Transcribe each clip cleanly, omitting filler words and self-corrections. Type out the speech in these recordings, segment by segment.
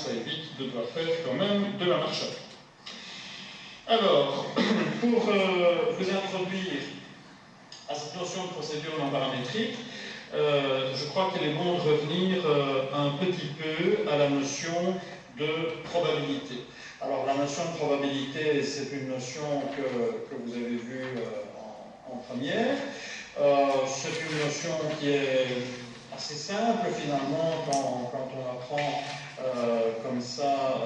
ça évite de devoir faire quand même de la marche à pied. Alors, pour vous introduire à cette notion de procédure non paramétrique, je crois qu'il est bon de revenir un petit peu à la notion de probabilité. Alors, la notion de probabilité, c'est une notion que vous avez vue en première. C'est une notion qui est assez simple finalement quand on apprend comme ça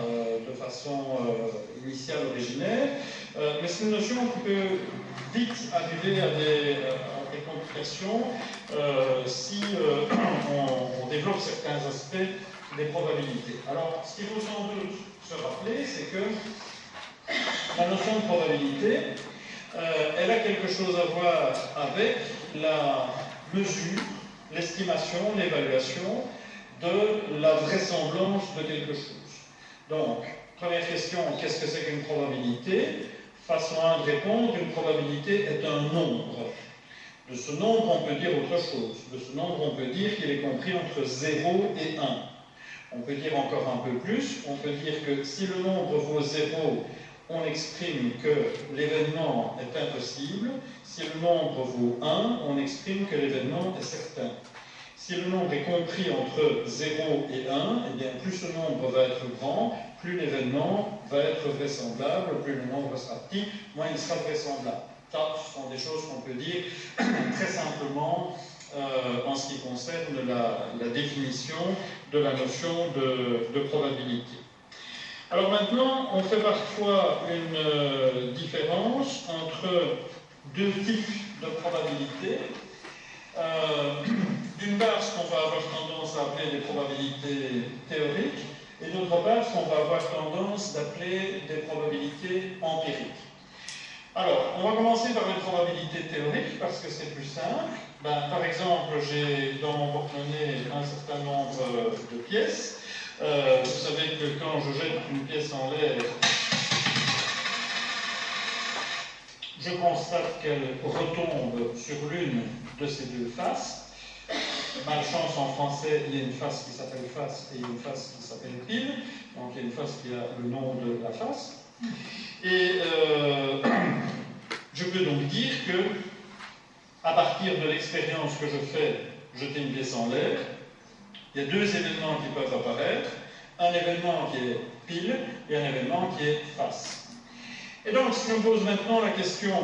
de façon initiale, originaire, mais c'est une notion qui peut vite arriver à des complications si on développe certains aspects des probabilités. Alors, ce qu'il faut sans doute se rappeler, c'est que la notion de probabilité, elle a quelque chose à voir avec la mesure, l'estimation, l'évaluation de la vraisemblance de quelque chose. Donc, première question, qu'est-ce que c'est qu'une probabilité? Façon 1 de répondre, une probabilité est un nombre. De ce nombre, on peut dire autre chose. De ce nombre, on peut dire qu'il est compris entre 0 et 1. On peut dire encore un peu plus, on peut dire que si le nombre vaut 0, on exprime que l'événement est impossible. Si le nombre vaut 1, on exprime que l'événement est certain. Si le nombre est compris entre 0 et 1, eh bien, plus ce nombre va être grand, plus l'événement va être vraisemblable, plus le nombre sera petit, moins il sera vraisemblable. Ça, ce sont des choses qu'on peut dire très simplement en ce qui concerne la définition de la notion de probabilité. Alors maintenant, on fait parfois une différence entre deux types de probabilités. D'une part, ce qu'on va avoir tendance à appeler des probabilités théoriques, et d'autre part, ce qu'on va avoir tendance d'appeler des probabilités empiriques. Alors, on va commencer par les probabilités théoriques, parce que c'est plus simple. Par exemple, j'ai dans mon porte-monnaie un certain nombre de pièces. Vous savez que quand je jette une pièce en l'air, je constate qu'elle retombe sur l'une de ces deux faces. Malchance, en français, il y a une face qui s'appelle face et une face qui s'appelle pile. Donc il y a une face qui a le nom de la face. Et je peux donc dire que, à partir de l'expérience que je fais, jeter une pièce en l'air, il y a deux événements qui peuvent apparaître. Un événement qui est pile et un événement qui est face. Et donc, si je me pose maintenant la question,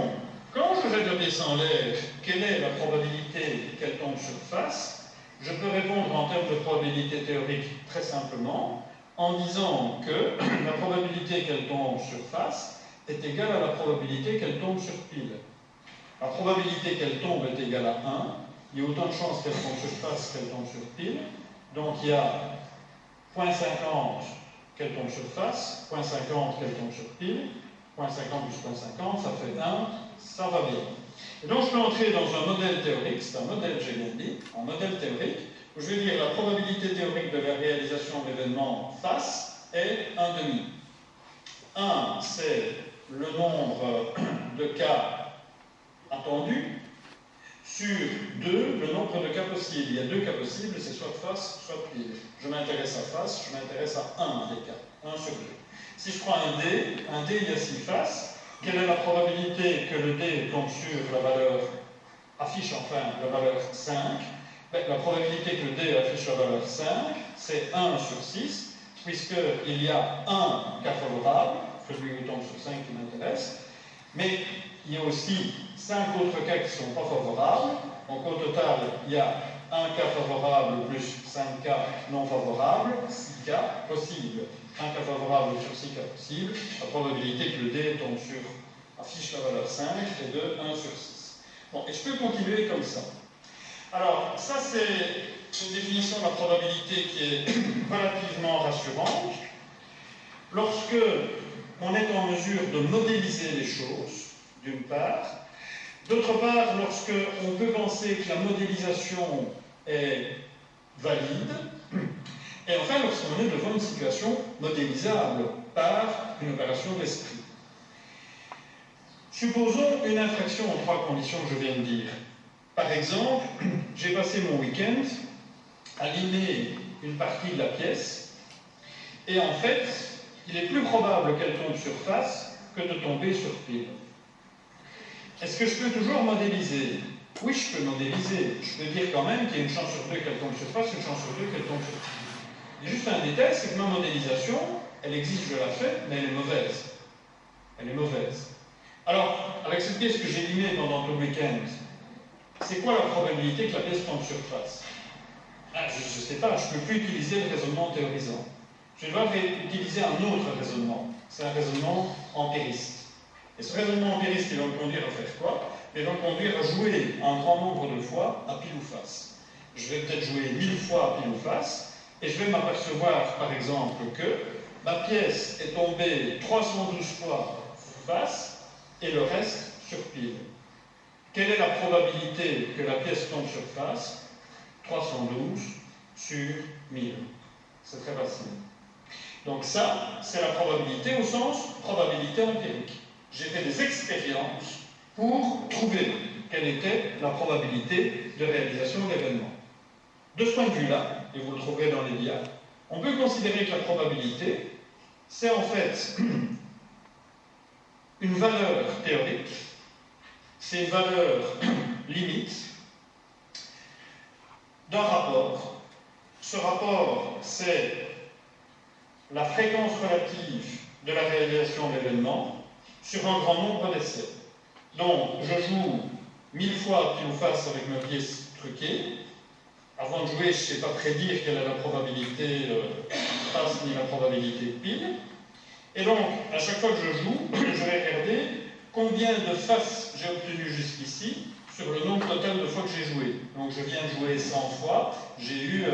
quand je jette la pièce en l'air, quelle est la probabilité qu'elle tombe sur face? Je peux répondre en termes de probabilité théorique très simplement, en disant que la probabilité qu'elle tombe sur face est égale à la probabilité qu'elle tombe sur pile. La probabilité qu'elle tombe est égale à 1. Il y a autant de chances qu'elle tombe sur face qu'elle tombe sur pile. Donc il y a 0,50 qu'elle tombe sur face, 0,50 qu'elle tombe sur pile. 0,50 plus 0,50, ça fait 1, ça va bien. Et donc je peux entrer dans un modèle théorique, c'est un modèle, j'ai bien dit, un modèle théorique, où je vais dire la probabilité théorique de la réalisation de l'événement face est 1,5. 1, c'est le nombre de cas attendus, sur 2, le nombre de cas possibles. Il y a deux cas possibles, c'est soit face, soit pile. Je m'intéresse à face, je m'intéresse à un des cas, 1 sur 2. Si je prends un dé, il y a 6 faces. Quelle est la probabilité que le dé tombe sur la valeur, affiche enfin la valeur 5? La probabilité que le dé affiche la valeur 5, c'est 1 sur 6, puisqu'il y a un cas favorable, celui où tombe sur 5 qui m'intéresse, mais il y a aussi 5 autres cas qui ne sont pas favorables. Donc au total, il y a un cas favorable plus 5 cas non favorables, 6 cas possibles. Un cas favorable sur 6 cas possibles, la probabilité que le dé tombe sur, affiche la valeur 5 est de 1 sur 6. Bon, et je peux continuer comme ça. Alors, ça c'est une définition de la probabilité qui est relativement rassurante. Lorsque on est en mesure de modéliser les choses, d'une part. D'autre part, lorsque on peut penser que la modélisation est valide, et enfin, lorsqu'on est devant une situation modélisable par une opération d'esprit. Supposons une infraction en 3 conditions que je viens de dire. Par exemple, j'ai passé mon week-end à limer une partie de la pièce, Et en fait, il est plus probable qu'elle tombe sur face que de tomber sur pile. Est-ce que je peux toujours modéliser? Oui, je peux modéliser. Je peux dire quand même qu'il y a une chance sur deux qu'elle tombe sur face, une chance sur deux qu'elle tombe sur pile. Il y a juste un détail, c'est que ma modélisation, elle existe, je la fais, mais elle est mauvaise. Elle est mauvaise. Alors, avec cette pièce que j'ai limée pendant tout le week-end, c'est quoi la probabilité que la pièce tombe sur face? Je ne sais pas, je ne peux plus utiliser le raisonnement théorisant. Je vais devoir utiliser un autre raisonnement. C'est un raisonnement empiriste. Et ce raisonnement empiriste, il va me conduire à faire quoi? Il va me conduire à jouer un grand nombre de fois à pile ou face. Je vais peut-être jouer 1000 fois à pile ou face, et je vais m'apercevoir, par exemple, que ma pièce est tombée 312 fois sur face, et le reste sur pile. Quelle est la probabilité que la pièce tombe sur face? 312 sur 1000. C'est très facile. Donc ça, c'est la probabilité au sens probabilité empirique. J'ai fait des expériences pour trouver quelle était la probabilité de réalisation de l'événement. De ce point de vue-là, et vous le trouverez dans les dias, on peut considérer que la probabilité, c'est en fait une valeur théorique, c'est une valeur limite d'un rapport. Ce rapport, c'est la fréquence relative de la réalisation de l'événement sur un grand nombre d'essais. Donc, je joue 1000 fois à pile ou face avec ma pièce truquée. Avant de jouer, je ne sais pas prédire quelle est la probabilité face ni la probabilité de pile. Et donc, à chaque fois que je joue, je vais regarder combien de faces j'ai obtenu jusqu'ici sur le nombre total de fois que j'ai joué. Donc, je viens de jouer 100 fois, j'ai eu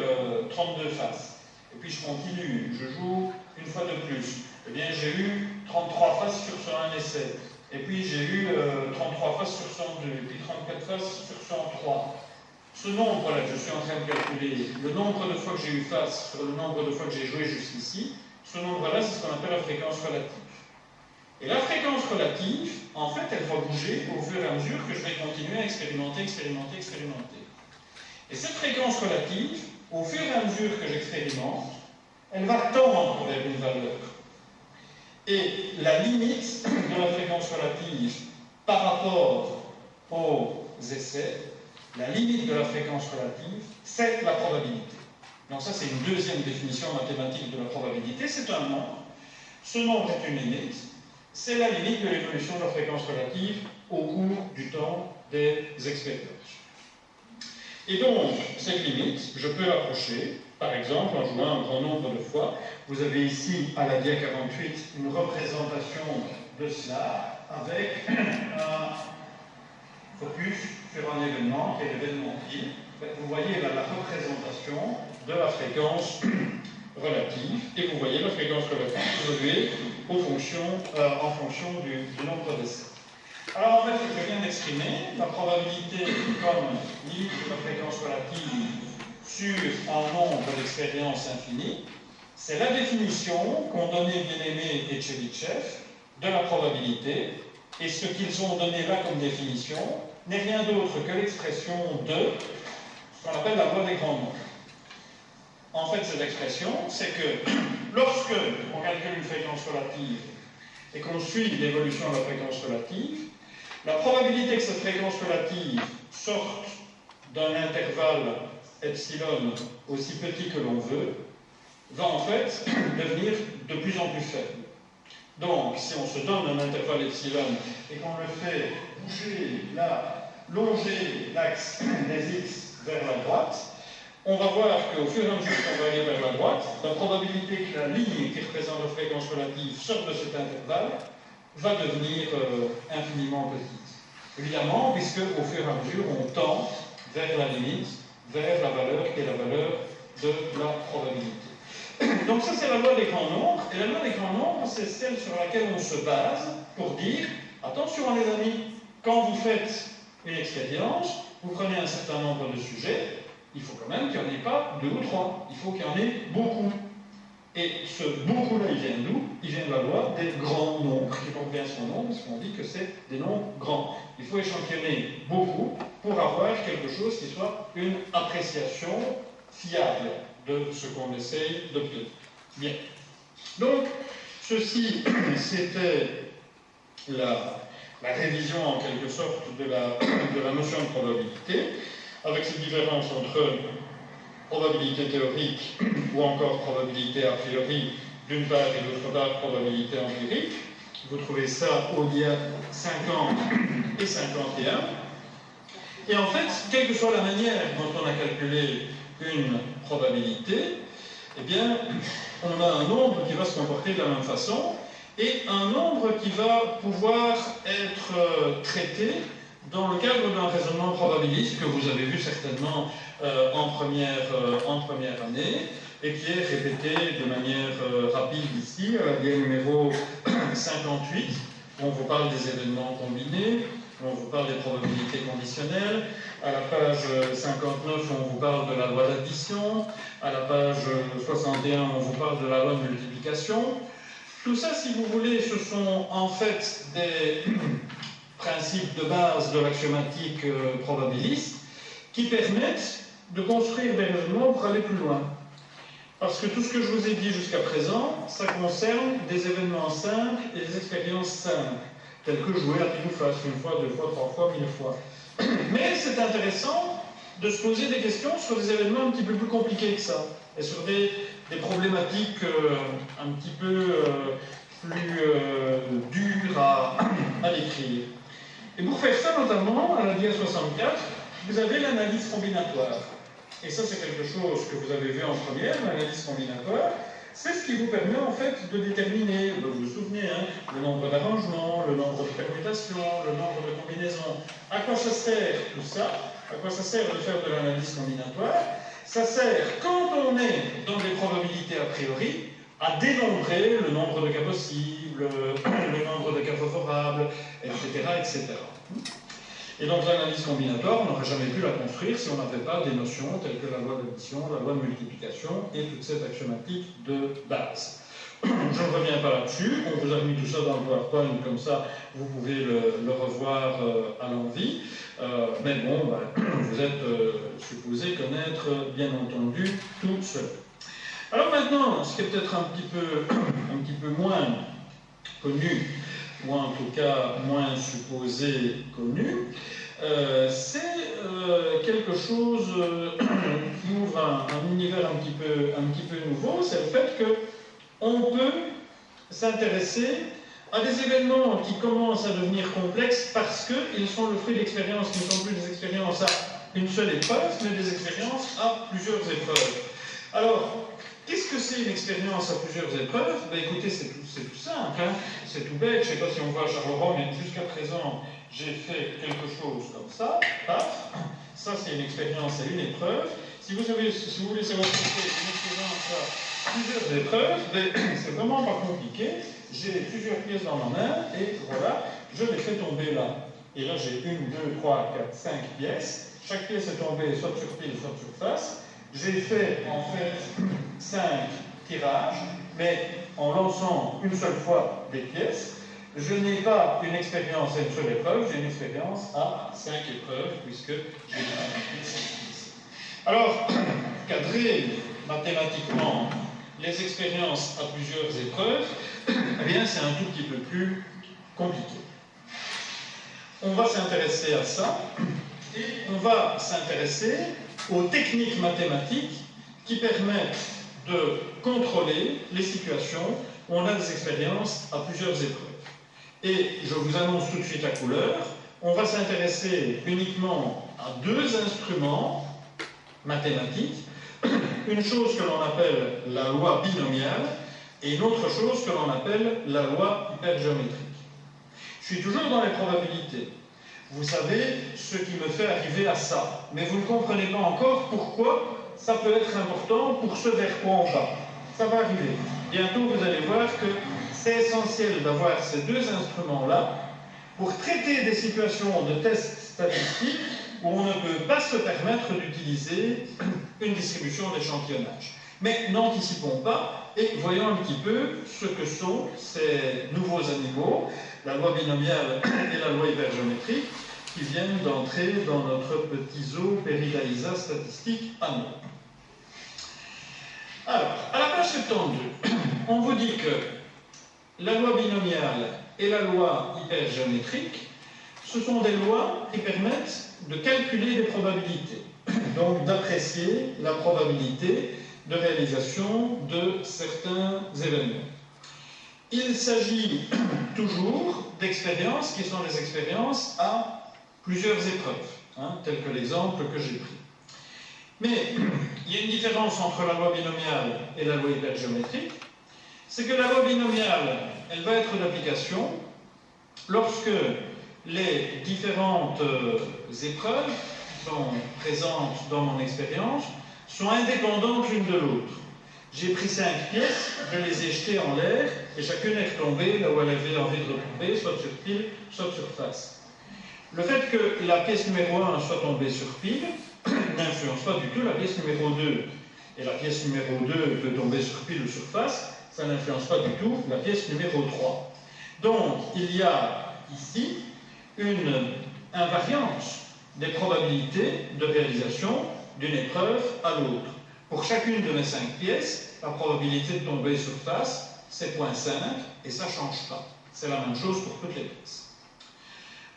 32 faces. Et puis, je continue, je joue une fois de plus. Eh bien, j'ai eu 33 faces sur 101 essai. Et puis, j'ai eu 33 faces sur 102, et puis 34 faces sur 103. Ce nombre-là que je suis en train de calculer, le nombre de fois que j'ai eu face sur le nombre de fois que j'ai joué jusqu'ici, ce nombre-là, c'est ce qu'on appelle la fréquence relative. Et la fréquence relative, en fait, elle va bouger au fur et à mesure que je vais continuer à expérimenter. Et cette fréquence relative, au fur et à mesure que j'expérimente, elle va tendre vers une valeur. Et la limite de la fréquence relative par rapport aux essais, la limite de la fréquence relative, c'est la probabilité. Donc ça, c'est une deuxième définition mathématique de la probabilité, c'est un nombre. Ce nombre est une limite, c'est la limite de l'évolution de la fréquence relative au cours du temps des expériences. Et donc, cette limite, je peux l'approcher, par exemple, en jouant un grand nombre de fois. Vous avez ici, à la dia 48, une représentation de cela, avec un focus sur un événement, qui est l'événement pile. Vous voyez là la représentation de la fréquence relative, et vous voyez la fréquence relative évoluer en fonction du nombre d'essais. Alors en fait, ce que je viens d'exprimer, la probabilité comme limite de la fréquence relative sur un nombre d'expériences infinies, c'est la définition qu'ont donnée Bien-Aimé et Tchebychev de la probabilité, et ce qu'ils ont donné là comme définition n'est rien d'autre que l'expression de ce qu'on appelle la loi des grands nombres. En fait, cette expression, c'est que lorsque on calcule une fréquence relative et qu'on suit l'évolution de la fréquence relative, la probabilité que cette fréquence relative sorte d'un intervalle epsilon aussi petit que l'on veut, va en fait devenir de plus en plus faible. Donc, si on se donne un intervalle epsilon et qu'on le fait bouger, longer l'axe des x vers la droite, on va voir qu'au fur et à mesure qu'on va aller vers la droite, la probabilité que la ligne qui représente la fréquence relative sorte de cet intervalle va devenir infiniment petite. Évidemment, puisque au fur et à mesure, on tend vers la limite, vers la valeur qui est la valeur de la probabilité. Donc ça, c'est la loi des grands nombres. Et la loi des grands nombres, c'est celle sur laquelle on se base pour dire, attention les amis, quand vous faites une expérience, vous prenez un certain nombre de sujets, il faut quand même qu'il n'y en ait pas 2 ou 3. Il faut qu'il y en ait beaucoup. Et ce beaucoup-là, il vient d'où? Il vient de la loi des grands nombres, qui porte bien son nom, parce qu'on dit que c'est des nombres grands. Il faut échantillonner beaucoup pour avoir quelque chose qui soit une appréciation fiable de ce qu'on essaye d'obtenir. Bien. Donc, ceci, c'était la révision en quelque sorte de la notion de probabilité, avec cette différence entre probabilité théorique ou encore probabilité a priori d'une part et d'autre part probabilité empirique. Vous trouvez ça au lien 50 et 51. Et en fait, quelle que soit la manière dont on a calculé une probabilité, eh bien, on a un nombre qui va se comporter de la même façon et un nombre qui va pouvoir être traité dans le cadre d'un raisonnement probabiliste que vous avez vu certainement en première année et qui est répété de manière rapide ici, à la ligne numéro 58, où on vous parle des événements combinés, où on vous parle des probabilités conditionnelles, à la page 59, où on vous parle de la loi d'addition, à la page 61, où on vous parle de la loi de multiplication. Tout ça, si vous voulez, ce sont en fait des principes de base de l'axiomatique probabiliste qui permettent de construire des raisonnements pour aller plus loin. Parce que tout ce que je vous ai dit jusqu'à présent, ça concerne des événements simples et des expériences simples, telles que jouer à pile ou face, une fois, deux fois, trois fois, 1000 fois. Mais c'est intéressant de se poser des questions sur des événements un petit peu plus compliqués que ça, et sur des problématiques un petit peu plus dures à décrire. Et pour faire ça, notamment, à la dia 64, vous avez l'analyse combinatoire. Et ça, c'est quelque chose que vous avez vu en première, l'analyse combinatoire. C'est ce qui vous permet, en fait, de déterminer, vous vous souvenez, hein, le nombre d'arrangements, le nombre de permutations, le nombre de combinaisons. À quoi ça sert tout ça? À quoi ça sert de faire de l'analyse combinatoire? Ça sert, quand on est dans des probabilités a priori, à dénombrer le nombre de cas possibles, le nombre de cas favorables, etc., etc. Et donc l'analyse combinatoire, on n'aurait jamais pu la construire si on n'avait pas des notions telles que la loi d'addition, la loi de multiplication et toute cette axiomatique de base. Je ne reviens pas là-dessus, on vous a mis tout ça dans le PowerPoint, comme ça vous pouvez le revoir à l'envie. Mais bon, vous êtes supposé connaître, bien entendu, tout cela. Alors maintenant, ce qui est peut-être un petit peu moins connu, ou en tout cas moins supposé connu, c'est quelque chose qui ouvre un univers un petit peu nouveau, c'est le fait qu'on peut s'intéresser à des événements qui commencent à devenir complexes parce qu'ils sont le fruit d'expériences qui ne sont plus des expériences à une seule épreuve, mais des expériences à plusieurs épreuves. Alors, qu'est-ce que c'est une expérience à plusieurs épreuves? Ben écoutez, c'est tout simple, hein, c'est tout bête. Je ne sais pas si on voit à Charleroi, mais jusqu'à présent, j'ai fait quelque chose comme ça, paf, ça c'est une expérience à une épreuve. Si vous voulez savoir ce que c'est une expérience à plusieurs épreuves, ben, c'est vraiment pas compliqué. J'ai plusieurs pièces dans ma main, et voilà, je les fais tomber là. Et là, j'ai 1, 2, 3, 4, 5 pièces. Chaque pièce est tombée soit sur pile, soit sur face. J'ai fait en fait 5 tirages, mais en lançant une seule fois des pièces. Je n'ai pas une expérience à une seule épreuve, j'ai une expérience à 5 épreuves, puisque j'ai 5 pièces. Alors, cadrer mathématiquement les expériences à plusieurs épreuves, eh bien, c'est un tout petit peu plus compliqué. On va s'intéresser à ça, et on va s'intéresser aux techniques mathématiques qui permettent de contrôler les situations où on a des expériences à plusieurs épreuves. Et je vous annonce tout de suite la couleur, on va s'intéresser uniquement à 2 instruments mathématiques, une chose que l'on appelle la loi binomiale et une autre chose que l'on appelle la loi hypergéométrique. Je suis toujours dans les probabilités. Vous savez ce qui me fait arriver à ça, mais vous ne comprenez pas encore pourquoi ça peut être important pour ce vers quoi on va. Ça va arriver. Bientôt, vous allez voir que c'est essentiel d'avoir ces 2 instruments-là pour traiter des situations de tests statistiques où on ne peut pas se permettre d'utiliser une distribution d'échantillonnage. Mais n'anticipons pas et voyons un petit peu ce que sont ces nouveaux animaux, la loi binomiale et la loi hypergéométrique, qui viennent d'entrer dans notre petit zoo Peridaisa statistique à nous. Alors, à la page 72, on vous dit que la loi binomiale et la loi hypergéométrique, ce sont des lois qui permettent de calculer des probabilités, donc d'apprécier la probabilité de réalisation de certains événements. Il s'agit toujours d'expériences qui sont des expériences à plusieurs épreuves, tel que l'exemple que j'ai pris. Mais il y a une différence entre la loi binomiale et la loi hypergéométrique, c'est que la loi binomiale, elle va être d'application lorsque les différentes épreuves qui sont présentes dans mon expérience sont indépendantes l'une de l'autre. J'ai pris 5 pièces, je les ai jetées en l'air, et chacune est retombée là où elle avait envie de retomber, soit sur pile, soit sur face. Le fait que la pièce numéro 1 soit tombée sur pile n'influence pas du tout la pièce numéro 2. Et la pièce numéro 2 peut tomber sur pile ou sur face, ça n'influence pas du tout la pièce numéro 3. Donc, il y a ici une invariance des probabilités de réalisation d'une épreuve à l'autre. Pour chacune de mes 5 pièces, la probabilité de tomber sur face, c'est 0,5, et ça ne change pas. C'est la même chose pour toutes les pièces.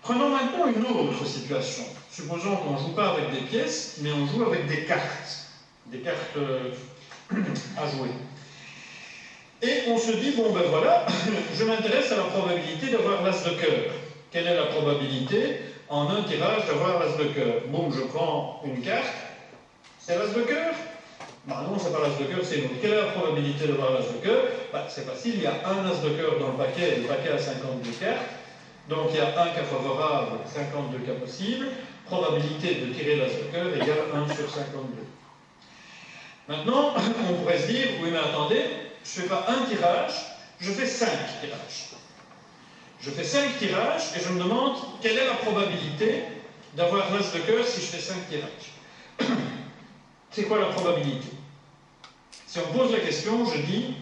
Prenons maintenant une autre situation. Supposons qu'on ne joue pas avec des pièces, mais on joue avec des cartes à jouer. Et on se dit, bon ben voilà, je m'intéresse à la probabilité d'avoir l'as de cœur. Quelle est la probabilité en un tirage d'avoir l'as de cœur? Bon, je prends une carte, c'est l'as de cœur? Bah non, c'est pas l'as de cœur, c'est une autre. Quelle est la probabilité d'avoir l'as de cœur? Bah, c'est facile, il y a un as de cœur dans le paquet, et le paquet a 52 cartes. Donc il y a un cas favorable, 52 cas possibles. Probabilité de tirer l'as de cœur égale 1 sur 52. Maintenant, on pourrait se dire, oui mais attendez, je ne fais pas un tirage, je fais 5 tirages. Je fais 5 tirages et je me demande quelle est la probabilité d'avoir l'as de cœur si je fais 5 tirages. C'est quoi la probabilité? Si on me pose la question, je dis,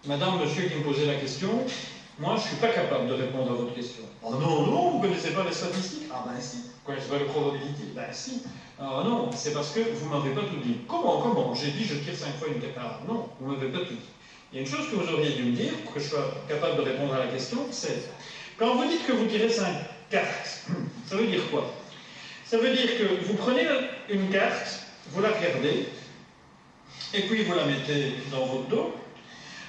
madame, monsieur qui me posait la question, moi je ne suis pas capable de répondre à votre question. Oh non, non, vous ne connaissez pas les statistiques? Ah ben si. Vous ne connaissez pas les probabilités? Ben si. Ah non, c'est parce que vous ne m'avez pas tout dit. Comment? J'ai dit je tire 5 fois une carte. Ah non, vous ne m'avez pas tout dit. Il y a une chose que vous auriez dû me dire pour que je sois capable de répondre à la question, c'est quand vous dites que vous tirez 5 cartes, ça veut dire quoi? Ça veut dire que vous prenez une carte, vous la regardez, et puis vous la mettez dans votre dos.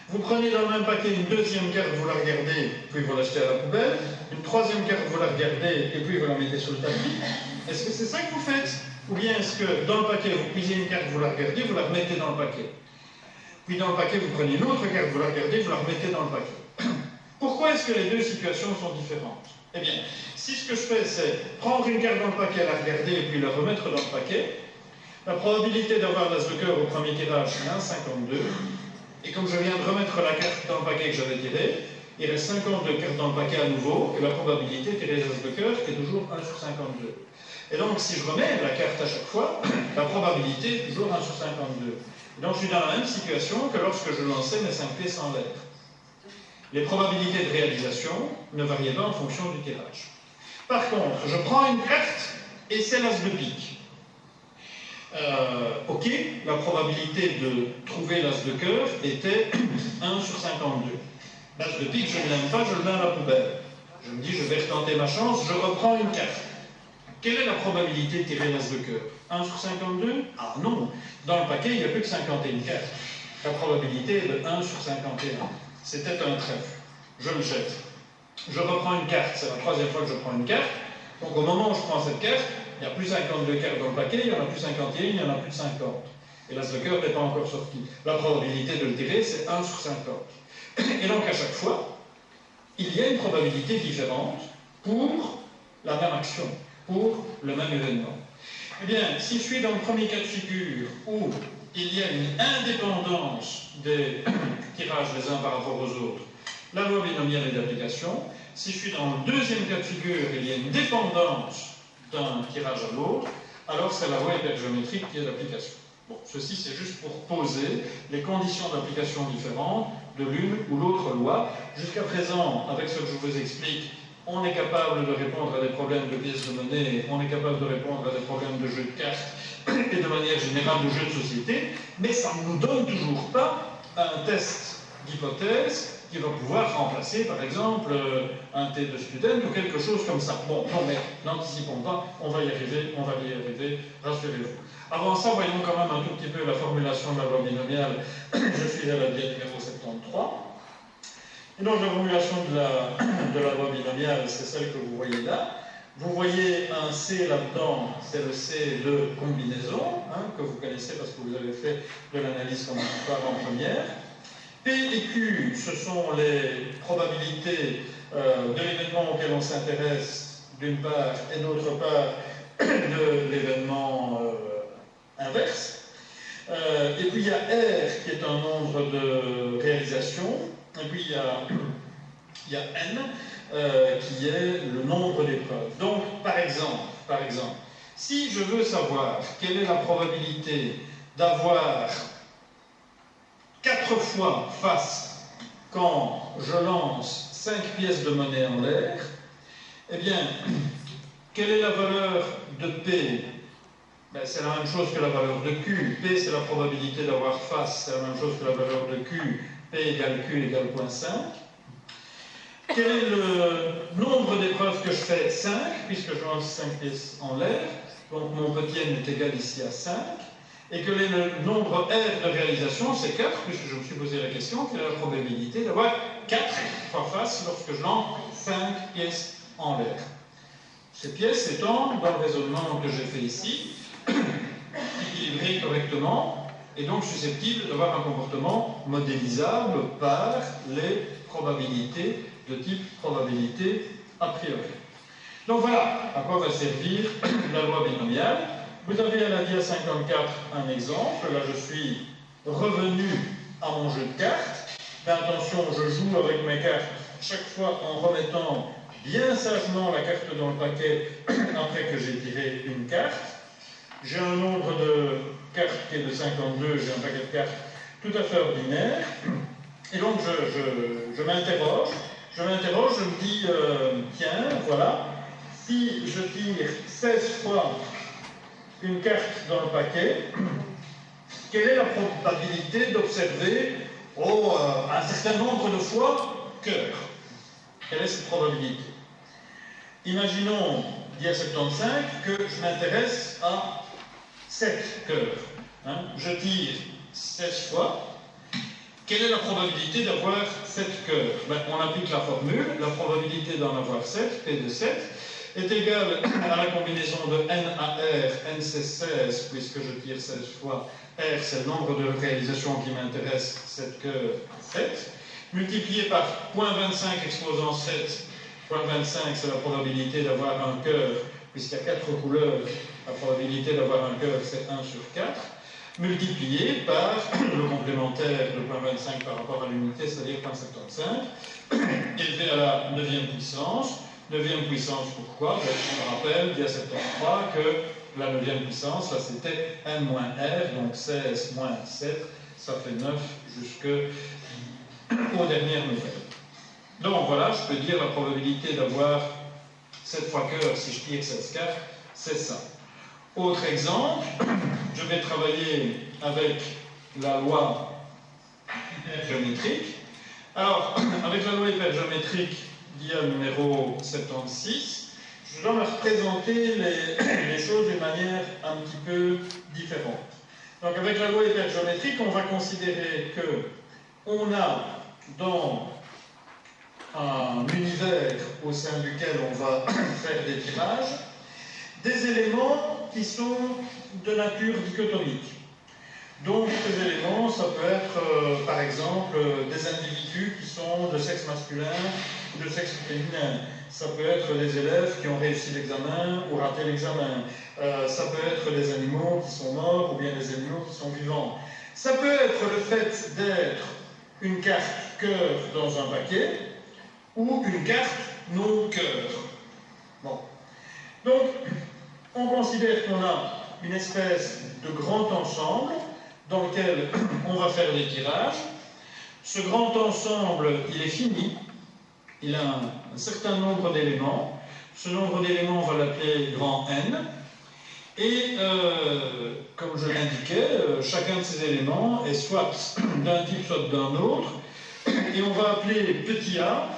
Vous prenez dans le même paquet une deuxième carte, vous la regardez, puis vous l'achetez à la poubelle. Une troisième carte, vous la regardez, et puis vous la mettez sur le tapis. Est-ce que c'est ça que vous faites? Ou bien est-ce que dans le paquet, vous prenez une carte, vous la regardez, vous la remettez dans le paquet? Puis dans le paquet, vous prenez une autre carte, vous la regardez, vous la remettez dans le paquet. Pourquoi est-ce que les deux situations sont différentes? Eh bien, si ce que je fais, c'est prendre une carte dans le paquet, la regarder, et puis la remettre dans le paquet, la probabilité d'avoir l'as de cœur au premier tirage, c'est 1,52. Et comme je viens de remettre la carte dans le paquet que j'avais tiré, il reste 52 cartes dans le paquet à nouveau, et la probabilité de tirer l'as de cœur est toujours 1 sur 52. Et donc, si je remets la carte à chaque fois, la probabilité est toujours 1 sur 52. Et donc, je suis dans la même situation que lorsque je lançais mes 5 pièces en l'air. Les probabilités de réalisation ne variaient pas en fonction du tirage. Par contre, je prends une carte, et c'est l'as de pique. Ok, la probabilité de trouver l'as de cœur était 1 sur 52. L'as de pique, je ne l'aime pas, je le mets à la poubelle. Je me dis, je vais retenter ma chance, je reprends une carte. Quelle est la probabilité de tirer l'as de cœur? 1 sur 52? Ah non, dans le paquet, il n'y a plus que 51 cartes. La probabilité est de 1 sur 51. C'était un trèfle. Je le jette. Je reprends une carte, c'est la troisième fois que je prends une carte. Donc au moment où je prends cette carte, il n'y a plus 52 cartes dans le paquet, il n'y en a plus 51, il n'y en a plus de 50. Et l'as de cœur n'est pas encore sorti. La probabilité de le tirer, c'est 1 sur 50. Et donc à chaque fois, il y a une probabilité différente pour la même action, pour le même événement. Eh bien, si je suis dans le premier cas de figure où il y a une indépendance des tirages les uns par rapport aux autres, la loi binomiale est d'application. Si je suis dans le deuxième cas de figure, il y a une dépendance d'un tirage à l'autre, alors c'est la loi hypergéométrique qui est d'application. Bon, ceci c'est juste pour poser les conditions d'application différentes de l'une ou l'autre loi. Jusqu'à présent, avec ce que je vous explique, on est capable de répondre à des problèmes de pièces de monnaie, on est capable de répondre à des problèmes de jeux de cartes et de manière générale de jeux de société, mais ça ne nous donne toujours pas un test d'hypothèse qui va pouvoir remplacer, par exemple, un T de student ou quelque chose comme ça. Bon, non, mais n'anticipons pas, on va y arriver, rassurez-vous. Avant ça, voyons quand même un tout petit peu la formulation de la loi binomiale. Je suis à la diète numéro 73. Et donc, la formulation de la loi binomiale, c'est celle que vous voyez là. Vous voyez un C là-dedans, c'est le C de combinaison, que vous connaissez parce que vous avez fait de l'analyse combinatoire en première. P et Q, ce sont les probabilités de l'événement auquel on s'intéresse d'une part, et d'autre part de l'événement inverse. Et puis il y a R qui est un nombre de réalisations, et puis il y a N qui est le nombre d'épreuves. Donc, par exemple, si je veux savoir quelle est la probabilité d'avoir 4 fois face quand je lance 5 pièces de monnaie en l'air, eh bien, quelle est la valeur de P? Ben, c'est la même chose que la valeur de Q. P, c'est la probabilité d'avoir face, c'est la même chose que la valeur de Q. P égale Q égale 0,5. Quel est le nombre d'épreuves que je fais? 5, puisque je lance 5 pièces en l'air. Donc mon petit n est égal ici à 5. Et quel est le nombre R de réalisation? C'est 4, puisque je me suis posé la question, quelle est la probabilité d'avoir 4 fois face lorsque je lance 5 pièces en l'air? Ces pièces étant, dans le raisonnement que j'ai fait ici, équilibrées correctement, et donc susceptibles d'avoir un comportement modélisable par les probabilités de type probabilité a priori. Donc voilà à quoi va servir la loi binomiale. Vous avez à la dia 54 un exemple. Là, je suis revenu à mon jeu de cartes. Mais attention, je joue avec mes cartes chaque fois en remettant bien sagement la carte dans le paquet après que j'ai tiré une carte. J'ai un nombre de cartes qui est de 52, j'ai un paquet de cartes tout à fait ordinaire. Et donc, je m'interroge. Je me dis, tiens, voilà, si je tire 16 fois une carte dans le paquet, quelle est la probabilité d'observer un certain nombre de fois cœur? Quelle est cette probabilité? Imaginons, dia 75, que je m'intéresse à 7 cœurs. Je tire 16 fois. Quelle est la probabilité d'avoir 7 cœurs? On applique la formule. La probabilité d'en avoir 7, P de 7, est égale à la combinaison de N à R. N c'est 16, puisque je tire 16 fois. R c'est le nombre de réalisations qui m'intéresse, 7 cœurs, 7. Multiplié par 0,25 exposant 7. 0,25 c'est la probabilité d'avoir un cœur, puisqu'il y a 4 couleurs. La probabilité d'avoir un cœur c'est 1 sur 4. Multiplié par le complémentaire de 0,25 par rapport à l'unité, c'est-à-dire 0,75, élevé à la 9e puissance. 9e puissance, pourquoi? Je me rappelle, dia 73, que la 9e puissance, là c'était n moins r, donc 16 moins 7, ça fait 9 jusqu'aux dernières nouvelles. Donc voilà, je peux dire la probabilité d'avoir 7 fois cœur si je tire 16 cartes, c'est ça. Autre exemple, je vais travailler avec la loi hypergéométrique. Alors, avec la loi hypergéométrique, dia numéro 76, je dois me représenter les choses d'une manière un petit peu différente. Donc, avec la loi hypergéométrique, on va considérer que on a dans un univers au sein duquel on va faire des tirages, des éléments qui sont de nature dichotomique. Donc, ces éléments, ça peut être, par exemple, des individus qui sont de sexe masculin ou de sexe féminin. Ça peut être des élèves qui ont réussi l'examen ou raté l'examen. Ça peut être des animaux qui sont morts ou bien des animaux qui sont vivants. Ça peut être le fait d'être une carte cœur dans un paquet ou une carte non cœur. Bon. Donc, on considère qu'on a une espèce de grand ensemble dans lequel on va faire des tirages. Ce grand ensemble, il est fini. Il a un certain nombre d'éléments. Ce nombre d'éléments, on va l'appeler grand N. Et comme je l'indiquais, chacun de ces éléments est soit d'un type, soit d'un autre. Et on va appeler petit a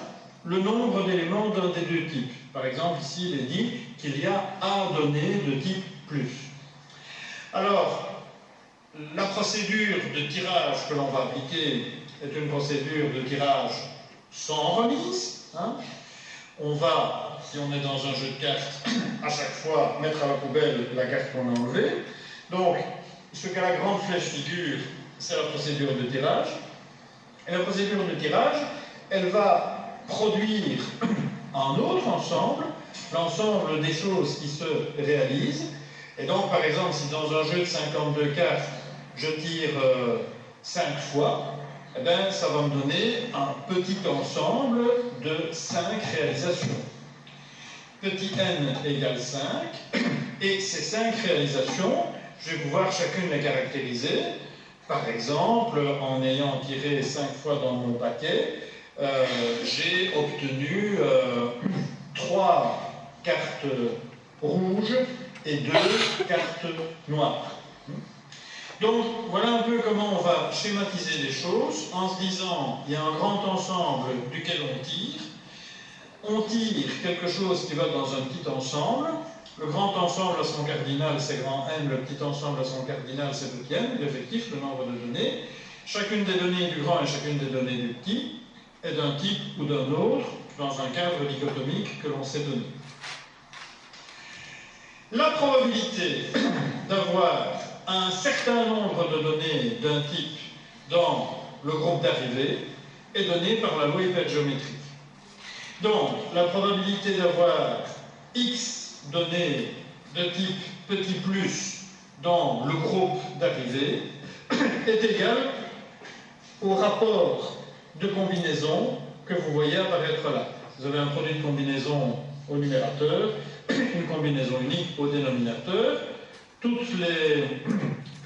le nombre d'éléments d'un des deux types. Par exemple, ici, il est dit qu'il y a A données de type plus. Alors, la procédure de tirage que l'on va appliquer est une procédure de tirage sans remise. Hein. On va, si on est dans un jeu de cartes, à chaque fois mettre à la poubelle la carte qu'on a enlevée. Donc, ce que la grande flèche figure, c'est la procédure de tirage. Et la procédure de tirage, elle va produire un autre ensemble, l'ensemble des choses qui se réalisent. Et donc, par exemple, si dans un jeu de 52 cartes, je tire 5 fois, eh bien, ça va me donner un petit ensemble de 5 réalisations. Petit n égale 5, et ces 5 réalisations, je vais pouvoir chacune les caractériser. Par exemple, en ayant tiré 5 fois dans mon paquet, j'ai obtenu 3 cartes rouges et 2 cartes noires. Donc, voilà un peu comment on va schématiser les choses, en se disant, il y a un grand ensemble duquel on tire. On tire quelque chose qui va dans un petit ensemble. Le grand ensemble à son cardinal, c'est grand N. Le petit ensemble à son cardinal, c'est petit n. L'effectif, le nombre de données. Chacune des données du grand et chacune des données du petit est d'un type ou d'un autre dans un cadre dichotomique que l'on sait donner. La probabilité d'avoir un certain nombre de données d'un type dans le groupe d'arrivée est donnée par la loi hypergéométrique. Donc, la probabilité d'avoir x données de type petit plus dans le groupe d'arrivée est égale au rapport de combinaison que vous voyez apparaître là. Vous avez un produit de combinaison au numérateur, une combinaison unique au dénominateur. Tous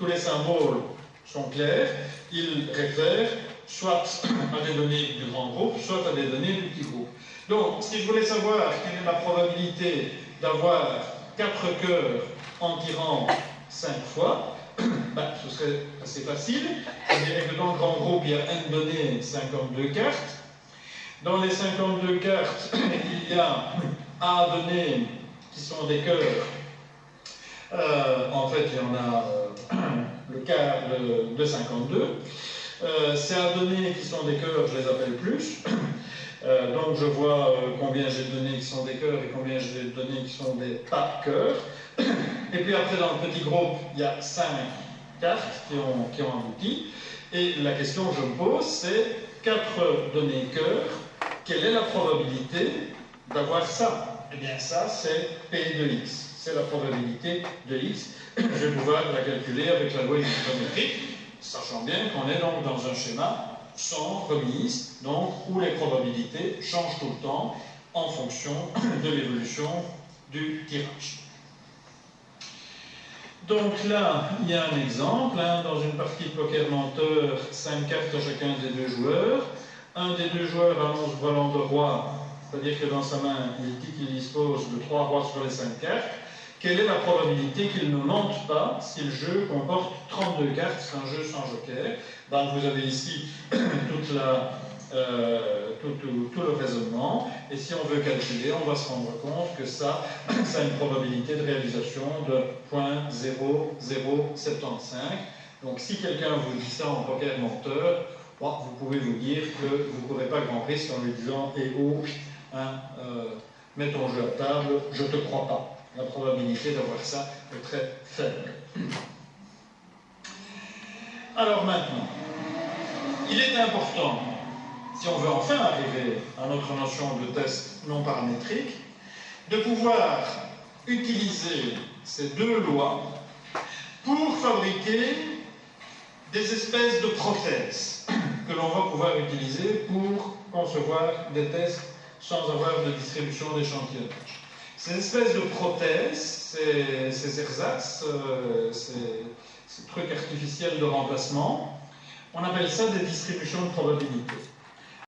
les symboles sont clairs, ils réfèrent soit à des données du grand groupe, soit à des données du petit groupe. Donc, si je voulais savoir quelle est la probabilité d'avoir 4 cœurs en tirant 5 fois, ben, ce serait assez facile. On dirait que dans le grand groupe, il y a n données, 52 cartes. Dans les 52 cartes, il y a A données qui sont des cœurs. En fait, il y en a le quart de 52. Ces A données qui sont des cœurs, je les appelle plus. Donc je vois combien j'ai de données qui sont des cœurs et combien j'ai de données qui sont des pas cœurs. Et puis après, dans le petit groupe, il y a 5 cartes qui ont abouti. Et la question que je me pose, c'est 4 données cœurs, quelle est la probabilité d'avoir ça? Eh bien ça, c'est P de x. C'est la probabilité de x. Je vais pouvoir la calculer avec la loi hypergéométrique, sachant bien qu'on est donc dans un schéma sans remise, donc où les probabilités changent tout le temps en fonction de l'évolution du tirage. Donc là, il y a un exemple, hein, dans une partie de poker menteur, 5 cartes à chacun des deux joueurs. Un des deux joueurs annonce volant de roi, c'est-à-dire que dans sa main, il dit qu'il dispose de 3 rois sur les 5 cartes. Quelle est la probabilité qu'il ne monte pas si le jeu comporte 32 cartes, c'est un jeu sans joker? Donc vous avez ici tout le raisonnement, et si on veut calculer, on va se rendre compte que ça a une probabilité de réalisation de 0,0075. Donc si quelqu'un vous dit ça en poker menteur, bon, vous pouvez vous dire que vous ne courez pas grand risque en lui disant « Eh oh, hein, mets ton jeu à table, je ne te crois pas ». La probabilité d'avoir ça est très faible. Alors maintenant, il est important, si on veut enfin arriver à notre notion de test non paramétrique, de pouvoir utiliser ces deux lois pour fabriquer des espèces de prothèses que l'on va pouvoir utiliser pour concevoir des tests sans avoir de distribution d'échantillonnage. Ces espèces de prothèses, ces ersatz, ces trucs artificiels de remplacement, on appelle ça des distributions de probabilité.